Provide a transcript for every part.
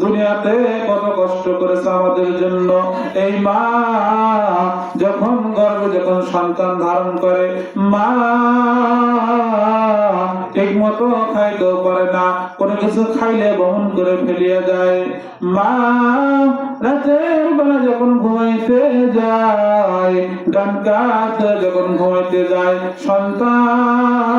দুনিয়াতে কত কষ্ট করেছে আমাদের জন্য। এই মা যখন গর্ভে যখন সন্তান ধারণ করে, মা ঠিক মতো খাইতেও পারে না, কোনো কিছু খাইলে বহন করে ফেলিয়া যায়। মা রাতের বেলা যখন ঘুমাইতে যায়, ডান কাত যখন ঘুমাইতে যায়, সন্তান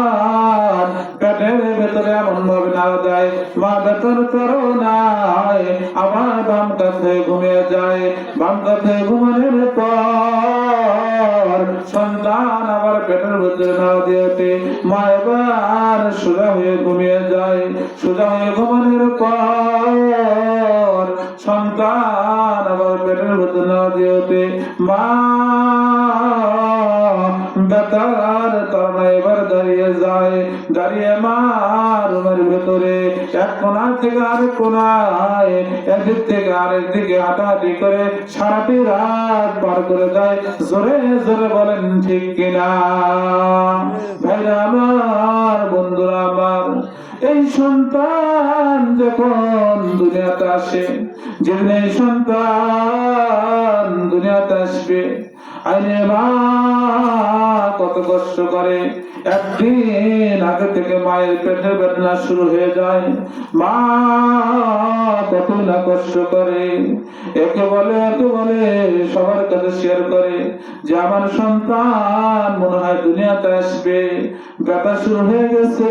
পেটের ভেতরে এমন ভাবে নাড়া দেয়, মা ভেতর করো নাই, আবার বাম কাছে ঘুমিয়ে যায়। বাম কাছে ঘুমানোর পর সন্তান আবার পেটের ভেতরে নাড়া দিয়েছে, মা এবার সোজা হয়ে ঘুমিয়ে যায়। সোজা হয়ে ঘুমানোর পর সন্তান আবার পেটের ভেতরে নাড়া দিয়েছে, মা ব্যথার কারণে এবার দাঁড়িয়ে যায়। দাঁড়িয়ে মা রুমের ভেতরে এক কোণা থেকে আরেক কোণায়, একদিক থেকে আরেক দিকে হাঁটাহাঁটি করে সারাটি রাত পার করে দেয়। জোরে জোরে বলেন ঠিক কিনা? ভাইরা আমার, বন্ধুরা আমার, এই সন্তান যখন দুনিয়াতে আসে, যেদিন এই সন্তান দুনিয়াতে আসবে, আইনে মা কত কষ্ট করে। একদিন আগে থেকে মায়ের পেটের বেদনা শুরু হয়ে যায়, মা কত না কষ্ট করে। একে বলে সবার কাছে শেয়ার করে যে আমার সন্তান মনে হয় দুনিয়াতে আসবে, ব্যথা শুরু হয়ে গেছে।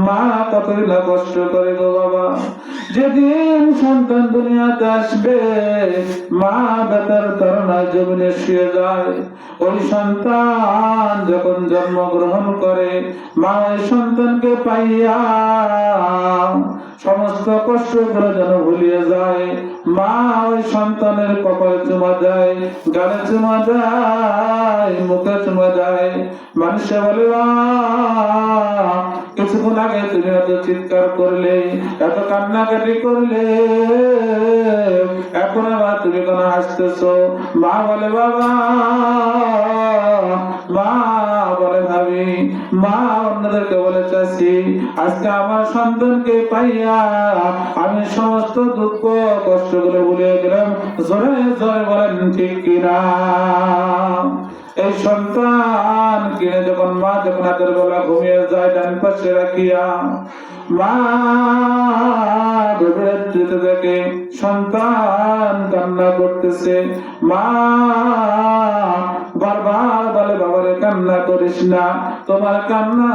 মা কত না কষ্ট করে গো বাবা। যেদিন সন্তান দুনিয়াতে আসবে, মা ব্যথার কারণে জমিনে শুয়ে যায়। ওই সন্তান যখন জন্মগ্রহণ করে, মা ওই সন্তানকে পাইয়া সমস্ত কষ্ট করে যেন ভুলিয়ে যায়। মা ওই সন্তানের কপালে চুমা দেয়, গালে চুমা দেয়, মুখে চুমা দেয়। মানুষে বলে, কিছুক্ষণ আগে তুমি এত চিৎকার করলে, এত কান্নাকাটি করলে, এখন আবার তুমি কেন হাসতেছো? মা বলে বাবা, মা বলে ভাবি, মা অন্যদেরকে বলে চাচ্ছি, আজকে আমার সন্তানকে পাইয়া আমি সমস্ত দুঃখ কষ্ট করে ভুলে গেলাম। জোরে জোরে বলেন ঠিক কিনা? এই সন্তান কিনে যখন মা যখন হাতের বেলা ঘুমিয়ে যায়, ডান পাশে রাখিয়া মা গভীরাত্রিতে দেখে সন্তান কান্না করতেছে। মা বারবার বলে, বাবারে কান্না করিস না, তোমার কান্না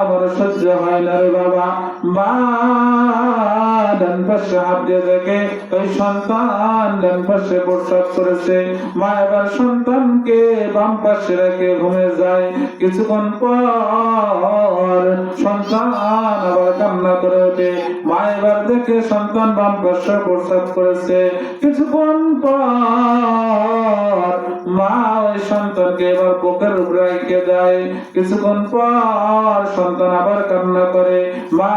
আমার সহ্য হয় না রে বাবা। মা ডান পাশে হাত দিয়ে দেখে ওই সন্তান ডান পাশে প্রস্রাব করেছে। মা এবার সন্তানকে বাম পাশে রেখে ঘুমিয়ে যায়। কিছুক্ষণ পর সন্তান আবার কান্না করে ওঠে। মা এবার দেখে সন্তান বাম পাশে প্রস্রাব করেছে। কিছুক্ষণ পর মা ওই সন্তানকে এবার বুকের উপরে রেখে দেয়। কিছুক্ষণ পর সন্তান আবার কান্না করে। মা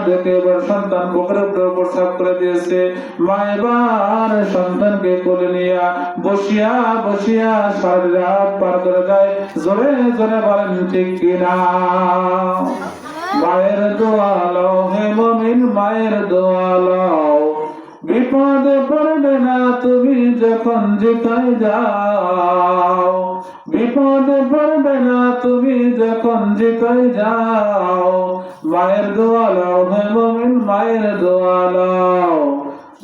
দেখে এবার সন্তান বুকের উপরে প্রস্রাব করে দিয়েছে। মা এবার সন্তানকে কোলে নিয়ে বসিয়া বসিয়া সারা রাত পার করে দেয়। জোরে জোরে বলেন ঠিক কিনা? মায়ের দোয়া লও হে মুমিন, মায়ের দোয়া লও, বিপদে পড়বে না তুমি যখন যেথায় যাও। বিপদে পড়বে না তুমি যখন যেথায় যাও। মায়ের দোয়া লও হে মুমিন, মায়ের দোয়া লও,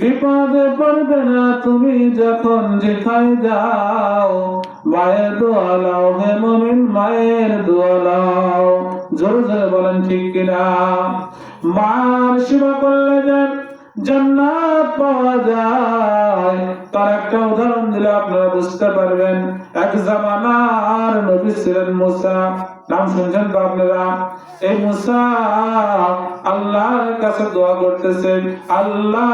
বিপদে পড়বে না তুমি যখন যেথায় যাও। মায়ের দোয়া লও হে মুমিন, মায়ের দোয়া লও। জোরে জোরে বলেন ঠিক কিনা? মার সেবা করলে যেন জান্নাত পাওয়া যায়, তার একটা উদাহরণ দিলে আপনারা বুঝতে পারবেন। এক জামানার নবী ছিলেন মুসা, নাম শুনছেন তো আপনারা? এই মুসা আল্লাহর কাছে দোয়া করতেছেন, আল্লাহ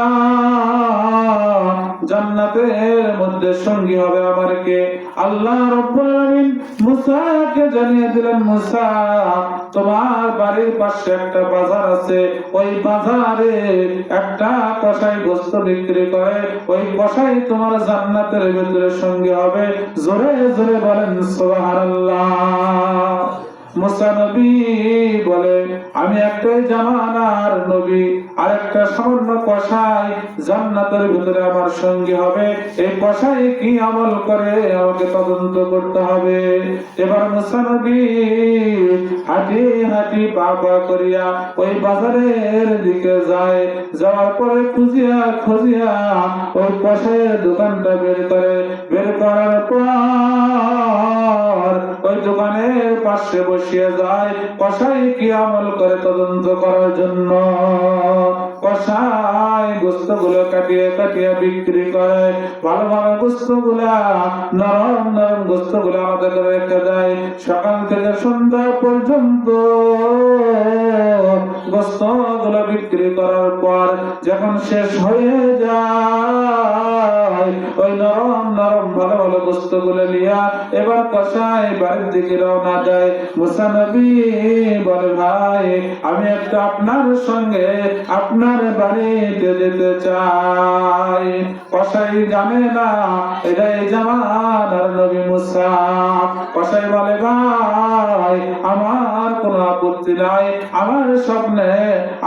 জান্নাতের মধ্যে সঙ্গী হবে আমার কে? আল্লাহ রাব্বুল আলামিন মুসাকে জানিয়ে দিলেন, মুসা তোমার বাড়ির পাশে একটা বাজার আছে, ওই বাজারে একটা কসাই গোশত বিক্রি করে, ওই কসাই তোমার জান্নাতের ভিতরে সঙ্গী হবে। জোরে জোরে বলেন সুবহানাল্লাহ। মুসা নবী বলে, আমি একটাই জামানার নবী, আর একটা সামান্য কসাই জান্নাতের ভিতরে আমার সঙ্গী হবে। এই কসাই কি আমল করে আমাকে তদন্ত করতে হবে। এবার মুসা নবী হাঁটি হাঁটি পা পা করিয়া ওই বাজারের দিকে যায়। যাওয়ার পরে খুঁজিয়া খুঁজিয়া ওই কসাইয়ের দোকানটা বের করে। বের করার পর ওই দোকানের পাশে বসিয়ে যায় কসাই কি আমল করে তদন্ত করার জন্য। কসাই গোস্ত গুলো কাটিয়ে কাটিয়ে বিক্রি করে। ভালো ভালো গোস্ত গুলা, নরম নরম গোস্ত গুলা আলাদা করে রেখে দেয়। সকাল থেকে সন্ধ্যা পর্যন্ত গোস্ত গুলো বিক্রি করার পর যখন শেষ হয়ে যায়, ওই নরম নরম ভালো ভালো গোস্ত গুলো নিয়ে এবার কসাই বাড়ির দিকে রওনা দেয়। মুসা নবী বলে, ভাই আমি একটা আপনার সঙ্গে আপনার বাড়িতে যেতে চাই। কসাই জানে না এটা এই জামানার নবী মুসা। কসাই বলে, ভাই আমার কোনো আপত্তি নাই, আমার স্বপ্নে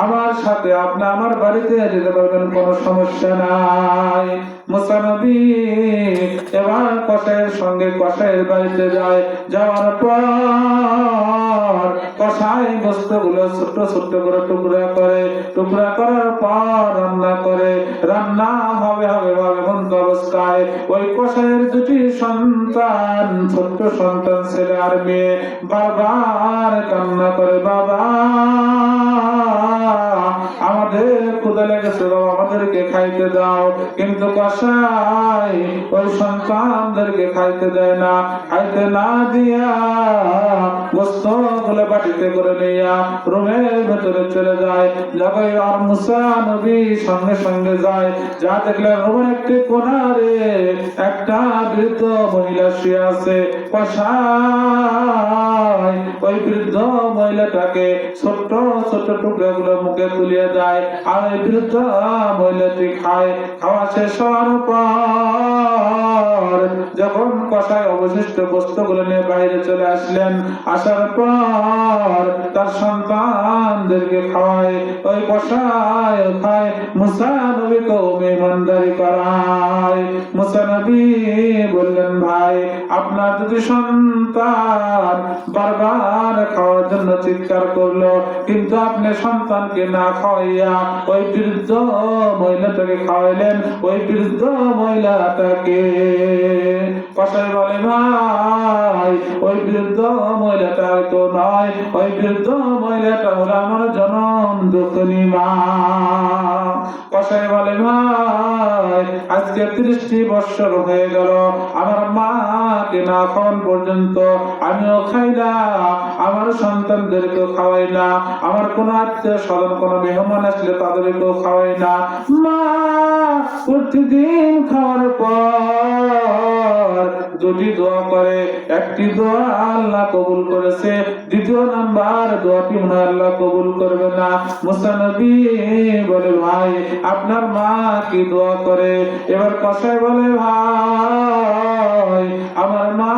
আমার সাথে আপনি আমার বাড়িতে যেতে পারবেন, কোনো সমস্যা নাই। মুসা নবী এবার কসাইয়ের সঙ্গে কসাইয়ের বাড়িতে যায়। যাওয়ার পর কসাই গোস্তগুলো ছোট্ট ছোট্ট করে টুকরা করে। টুকরা করার পর রান্না করে। রান্না হবে হবে হবে বন্ধ অবস্থায় ওই কসাইয়ের দুটি সন্তান, ছোট্ট সন্তান ছেলে আর মেয়ে, বারবার কান্না করে, বাবা আমাদের ক্ষুধা লেগেছে, বাবা আমাদেরকে খাইতে দাও। কিন্তু কসাই ওই সন্তানদেরকে খাইতে দেয় না। খাইতে না দিয়া গোস্ত গুলো বাটিতে করে নিয়া রুমের ভেতরে চলে যায়। যখন আর মুসা নবী সঙ্গে সঙ্গে যায়, যা দেখলেন রুমের একটি কোণারে একটা বৃদ্ধ মহিলা শুয়ে আছে। কসাই ওই বৃদ্ধ মহিলাটাকে ছোট্ট ছোট্ট টুকরা গুলো মুখে তুলিয়ে দেয়। আর ওই বৃদ্ধ মহিলাটি খায়। খাওয়া শেষ হওয়ার পর যখন কসাই অবশিষ্ট বস্তুগুলো নিয়ে বাইরে চলে আসলেন, আসার পর তার সন্তানদেরকে খাওয়ায়। ওই কসাই খায়, মুসা নবীকেও মেহমানদারি করায়। মুসা নবী বললেন, ভাই আপনার যদি সন্তান বারবার খাওয়ার জন্য চিৎকার করলো, কিন্তু আপনি সন্তানকে না খাওয়াইয়া ওই বৃদ্ধ মহিলাটাকে খাওয়াইলেন, ওই বৃদ্ধ মহিলাটাকে। কসাই বলে, ভাই ওই বৃদ্ধ মহিলাটা তো নয়, ওই বৃদ্ধ মহিলাটা হলো আমার জনম দুঃখী মা। কসাই বলে, ভাই আজকে 30টি বছর হয়ে গেল আমার মাকে না খাওয়ান পর্যন্ত আমিও খাই না, আমার সন্তানদেরকেও খাওয়াই না, আমার কোন আত্মীয় স্বজন কোন মেহমান আসলে তাদেরকেও খাওয়াই না। মা প্রতিদিন খাওয়ার পর দুটি দোয়া করে। একটি দোয়া আল্লাহ কবুল করেছে, দ্বিতীয় নাম্বার দোয়াটি মনে আল্লাহ কবুল করবে না। মুসা নবী বলে, ভাই আপনার মা কি দোয়া করে? এবার কসাই বলে, ভাই আমার মা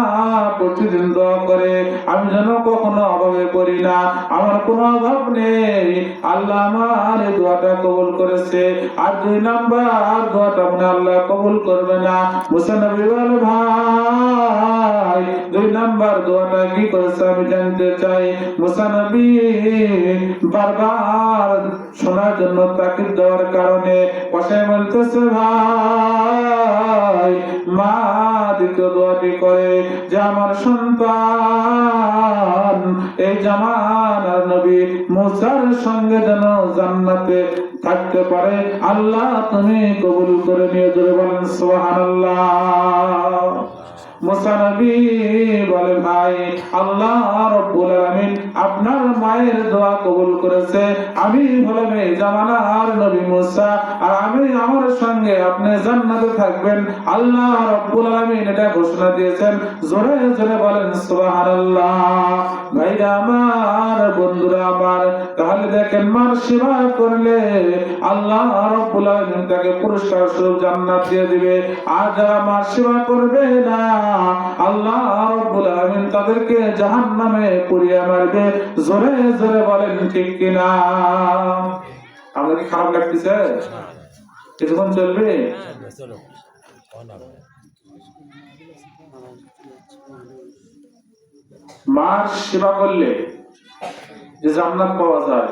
প্রতিদিন দোয়া করে আমি যেন কখনো অভাবে পড়ি না, আমার কোনো অভাব নেই, আল্লাহ আমার এই দোয়াটা কবুল করেছে। আর 2 নাম্বার দোয়াটা মনে আল্লাহ কবুল করবে না। মুসা নবী বলে, ভাই 2 নাম্বার দোয়াটা কি করেছে আমি জানতে চাই। মুসা নবী বারবার শোনার জন্য তাকিদ দেওয়ার কারণে কসাই বলতেছে, ভাই মা দ্বিতীয় দোয়াটি করে যে আমার সন্তান এই জামানার নবী মুসার সঙ্গে যেন জান্নাতে থাকতে পারে, আল্লাহ তুমি কবুল করে নিয়ে। জোরে বলেন সুবহানাল্লাহ। মুসা নবী বলে, ভাই আল্লাহ রাব্বুল আলামিন আপনার মায়ের দোয়া কবুল করেছে। আমি হলাম এই জামানার নবী মুসা, আর আমি আমার সঙ্গে আপনি জান্নাতে থাকবেন, আল্লাহ রাব্বুল আলামিন এটা ঘোষণা দিয়েছেন। জোরে জোরে বলেন সুবহানাল্লাহ। ভাইরা আমার, বন্ধুরা আমার, তাহলে দেখেন মার সেবা করলে আল্লাহ রাব্বুল আলামিন তাকে পুরস্কার স্বরূপ জান্নাত দিয়ে দিবে। আর যারা মার সেবা করবে না আল্লাহ রাব্বুল আলামিন তাদেরকে জাহান্নামে পুড়িয়ে মারবে। জোরে জোরে বলেন ঠিক কিনা? আমাদের কি খারাপ লাগতেছে? কিছুক্ষণ চলবে? মার সেবা করলে যে জান্নাত পাওয়া যায়,